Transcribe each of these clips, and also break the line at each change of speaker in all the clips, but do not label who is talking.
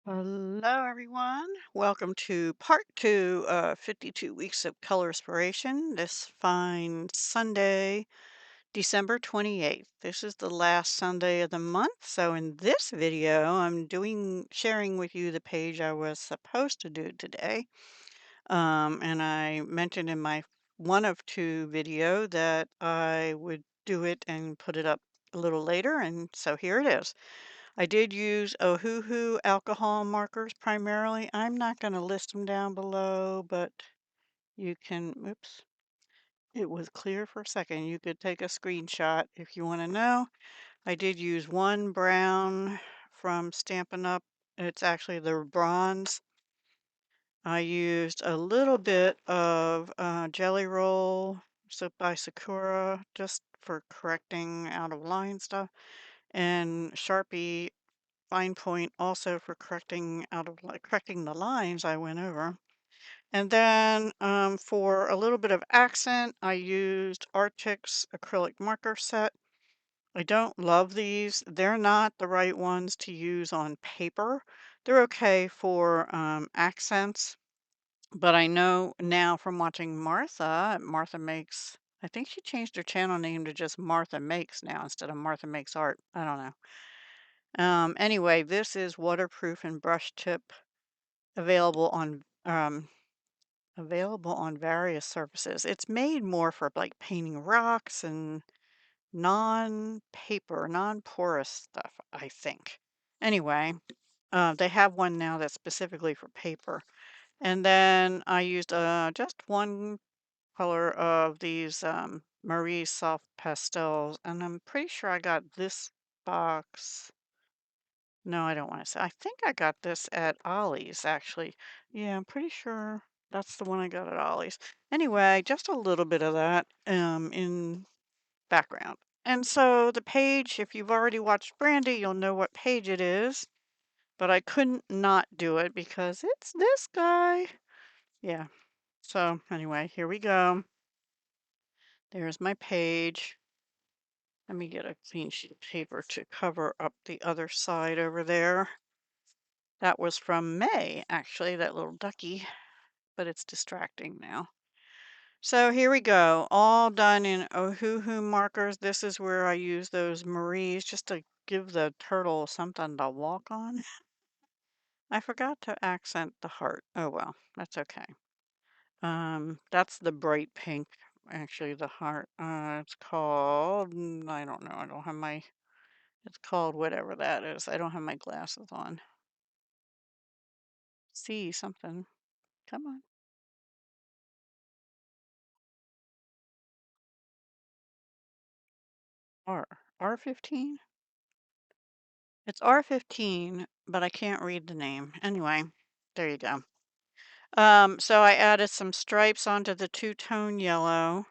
Hello, everyone. Welcome to part two of 52 Weeks of Colorspiration this fine Sunday, December 28th. This is the last Sunday of the month. So in this video, sharing with you the page I was supposed to do today. And I mentioned in my one of two video that I would do it and put it up a little later. And so here it is. I did use Ohuhu alcohol markers primarily. I'm not going to list them down below, but you can, oops, it was clear for a second. You could take a screenshot if you want to know. I did use one brown from Stampin' Up. It's actually the bronze. I used a little bit of Jelly Roll by Sakura just for correcting out of line stuff, and Sharpie fine point also for correcting the lines I went over. And then for a little bit of accent, I used Arctic's acrylic marker set. I don't love these. They're not the right ones to use on paper. They're okay for accents, but I know now from watching Martha Makes, I think she changed her channel name to just Martha Makes now instead of Martha Makes Art. I don't know. Anyway, this is waterproof and brush tip available on various surfaces. It's made more for like painting rocks and non-paper, non-porous stuff, I think. Anyway, they have one now that's specifically for paper. And then I used just one color of these Marie Soft Pastels, and I'm pretty sure I got this box. No, I don't want to say. I think I got this at Ollie's, actually. Yeah, I'm pretty sure that's the one I got at Ollie's. Anyway, just a little bit of that in background. And so the page, if you've already watched Brandy, you'll know what page it is. But I couldn't not do it because it's this guy. Yeah. So anyway, here we go. There's my page. Let me get a clean sheet of paper to cover up the other side over there. That was from May, actually, that little ducky, but it's distracting now. So here we go, all done in Ohuhu markers. This is where I use those Maries just to give the turtle something to walk on. I forgot to accent the heart. Oh well, that's okay. That's the bright pink, actually, the heart. It's called, I don't know. I don't have my, it's called whatever that is. I don't have my glasses on. See something. Come on. R. R15? It's R15, but I can't read the name. Anyway, there you go. So I added some stripes onto the two-tone yellow.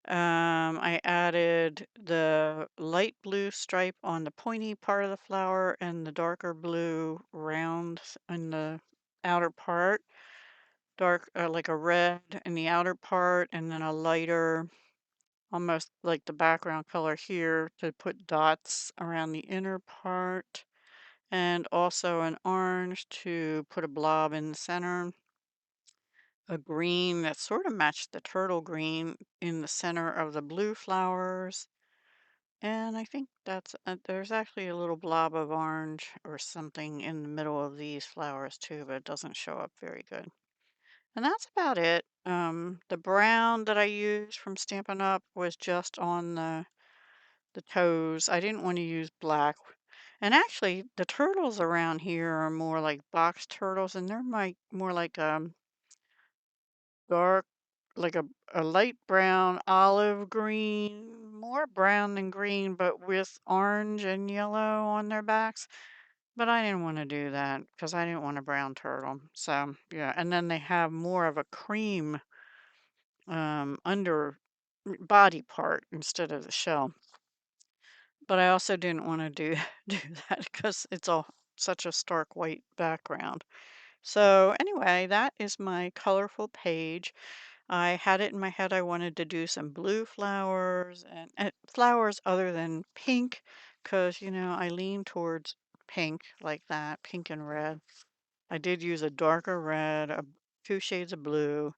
I added the light blue stripe on the pointy part of the flower and the darker blue round in the outer part. Dark, like a red in the outer part, and then a lighter, almost like the background color here, to put dots around the inner part. And also an orange to put a blob in the center, a green that sort of matched the turtle green in the center of the blue flowers. And I think there's actually a little blob of orange or something in the middle of these flowers too, but it doesn't show up very good. And that's about it. The brown that I used from Stampin' Up! Was just on the toes. I didn't want to use black. And actually, the turtles around here are more like box turtles, and they're more like dark, like a light brown, olive green, more brown than green, but with orange and yellow on their backs. But I didn't want to do that because I didn't want a brown turtle. So yeah, and then they have more of a cream under body part instead of the shell. But I also didn't wanna do do that because it's all such a stark white background. So, anyway, that is my colorful page. I had it in my head I wanted to do some blue flowers and flowers other than pink, because I lean towards pink like that, pink and red. I did use a darker red, 2 shades of blue,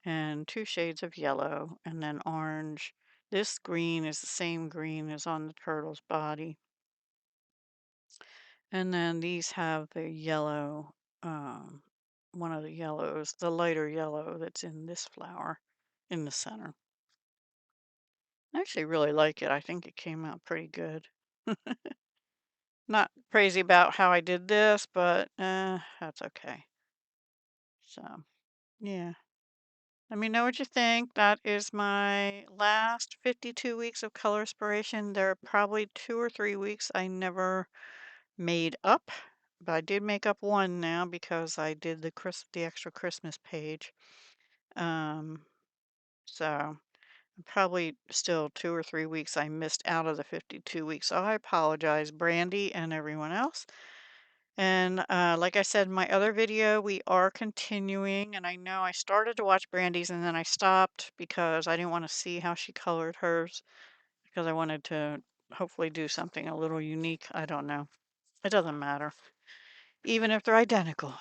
and 2 shades of yellow, and then orange. This green is the same green as on the turtle's body. And then these have the yellow, um, one of the yellows, the lighter yellow that's in this flower in the center. I actually really like it. I think it came out pretty good. Not crazy about how I did this, but that's okay. So, yeah. Let me know what you think. That is my last 52 weeks of color inspiration. There are probably 2 or 3 weeks I never made up, but I did make up one now because I did the extra Christmas page. Um, so probably still 2 or 3 weeks I missed out of the 52 weeks. So I apologize, Brandy and everyone else. And like I said in my other video, we are continuing. And I know I started to watch Brandy's and then I stopped because I didn't want to see how she colored hers because I wanted to hopefully do something a little unique. I don't know. It doesn't matter. Even if they're identical.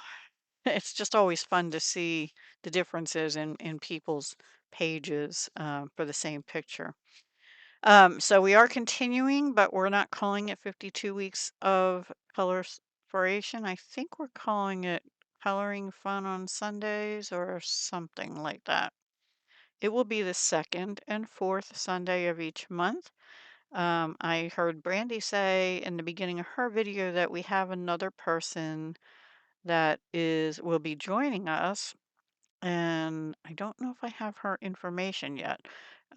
It's just always fun to see the differences in people's pages for the same picture. So we are continuing, but we're not calling it 52 weeks of coloration. I think we're calling it Coloring Fun on Sundays or something like that. It will be the second and fourth Sunday of each month. I heard Brandy say in the beginning of her video that we have another person that will be joining us, and I don't know if I have her information yet,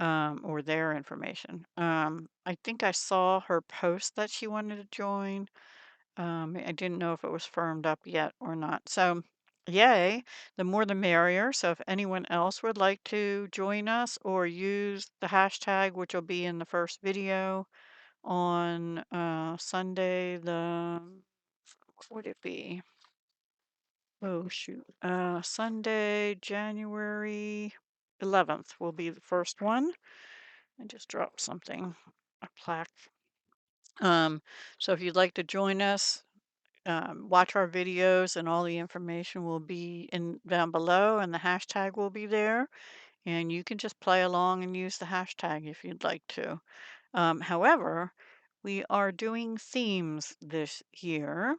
or their information. I think I saw her post that she wanted to join. I didn't know if it was firmed up yet or not. So, yay, the more the merrier. So, if anyone else would like to join us or use the hashtag, which will be in the first video on Sunday, what would it be? Oh, shoot. Sunday, January 11th will be the first one. I just dropped something, a plaque. So if you'd like to join us, watch our videos and all the information will be in down below and the hashtag will be there. And you can just play along and use the hashtag if you'd like to. However, we are doing themes this year,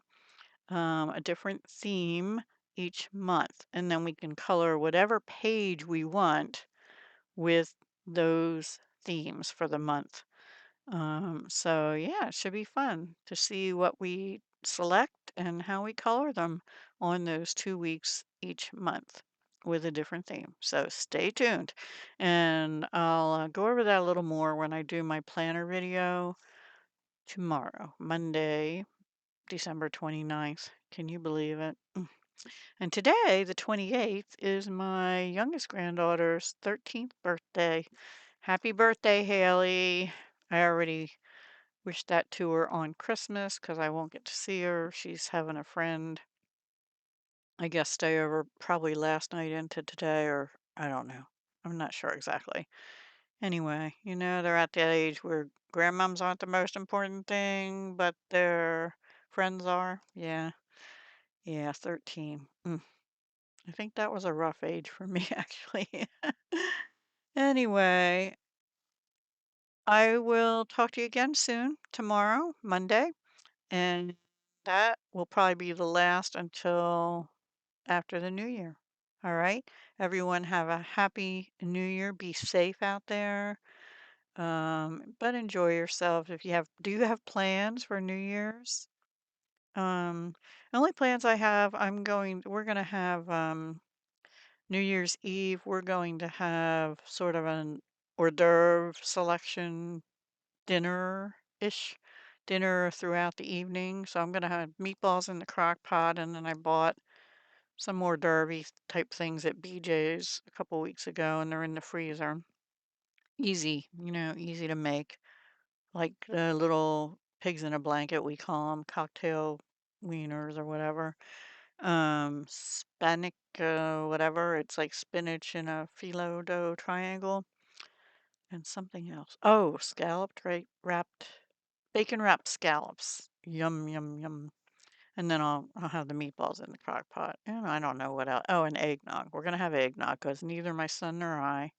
a different theme each month, and then we can color whatever page we want with those themes for the month. So yeah, it should be fun to see what we select and how we color them on those 2 weeks each month with a different theme. So stay tuned, and I'll go over that a little more when I do my planner video tomorrow, Monday, December 29th. Can you believe it? And today, the 28th, is my youngest granddaughter's 13th birthday. Happy birthday, Haley. I already wished that to her on Christmas because I won't get to see her. She's having a friend, I guess, stay over probably last night into today, or I don't know. I'm not sure exactly. Anyway, they're at that age where grandmoms aren't the most important thing, but their friends are. Yeah. Yeah, 13. I think that was a rough age for me, actually. Anyway, I will talk to you again soon, tomorrow, Monday, and that will probably be the last until after the new year. All right. Everyone have a happy new year. Be safe out there. But enjoy yourself. Do you have plans for New Year's? The only plans I have, we're going to have, New Year's Eve, we're going to have sort of an hors d'oeuvre selection dinner-ish dinner throughout the evening. So I'm going to have meatballs in the crock pot, and then I bought some hors d'oeuvre type things at BJ's a couple weeks ago, and they're in the freezer. Easy, easy to make. Like the little pigs in a blanket, we call them cocktail wieners or whatever. Spanic, whatever. It's like spinach in a phyllo dough triangle and something else. Oh, scalloped, right? Wrapped, bacon wrapped scallops. Yum, yum, yum. And then I'll have the meatballs in the crock pot. And I don't know what else. Oh, and eggnog. We're gonna have eggnog because neither my son nor I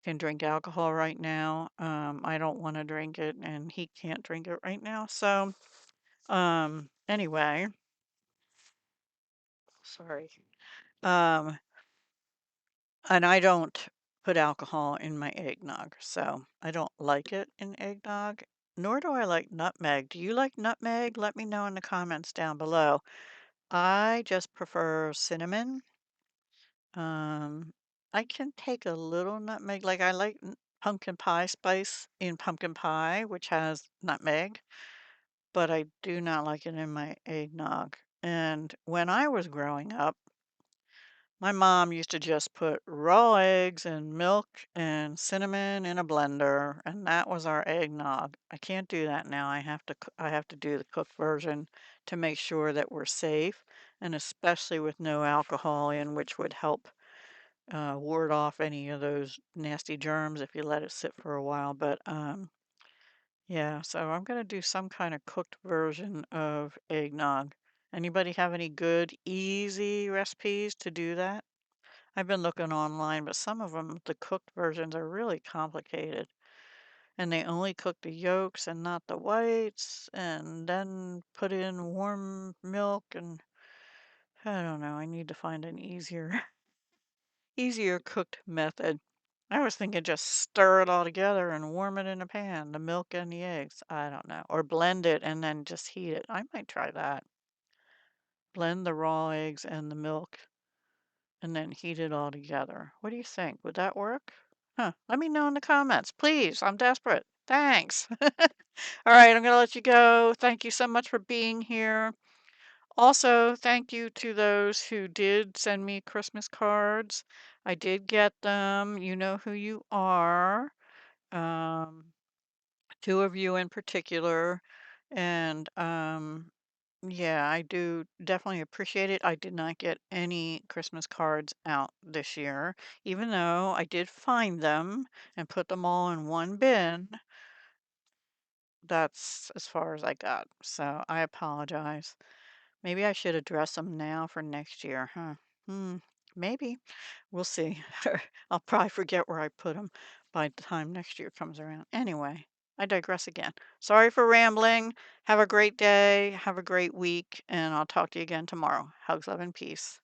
can drink alcohol right now. I don't want to drink it, and he can't drink it right now. So, anyway, sorry. Um, and I don't put alcohol in my eggnog, so I don't like it in eggnog. Nor do I like nutmeg. Do you like nutmeg? Let me know in the comments down below. I just prefer cinnamon. Um, I can take a little nutmeg, like I like pumpkin pie spice in pumpkin pie, which has nutmeg, but I do not like it in my eggnog. And when I was growing up, my mom used to just put raw eggs and milk and cinnamon in a blender, and that was our eggnog. I can't do that now. I have to do the cooked version to make sure that we're safe, and especially with no alcohol in, which would help ward off any of those nasty germs if you let it sit for a while. But yeah, so I'm gonna do some kind of cooked version of eggnog. Anybody have any good, easy recipes to do that? I've been looking online, but some of them, the cooked versions are really complicated. And they only cook the yolks and not the whites, and then put in warm milk, and I don't know, I need to find an easier easier cooked method. I was thinking just stir it all together and warm it in a pan, the milk and the eggs. I don't know. Or blend it and then just heat it. I might try that. Blend the raw eggs and the milk and then heat it all together. What do you think? Would that work? Huh. Let me know in the comments, please. I'm desperate. Thanks. All right, I'm going to let you go. Thank you so much for being here. Also, thank you to those who did send me Christmas cards. I did get them. You know who you are. Um, two of you in particular. And yeah, I do definitely appreciate it. I did not get any Christmas cards out this year, even though I did find them and put them all in one bin. That's as far as I got. So I apologize. Maybe I should address them now for next year, huh? Hmm, maybe. We'll see. I'll probably forget where I put them by the time next year comes around. Anyway, I digress again. Sorry for rambling. Have a great day. Have a great week. And I'll talk to you again tomorrow. Hugs, love, and peace.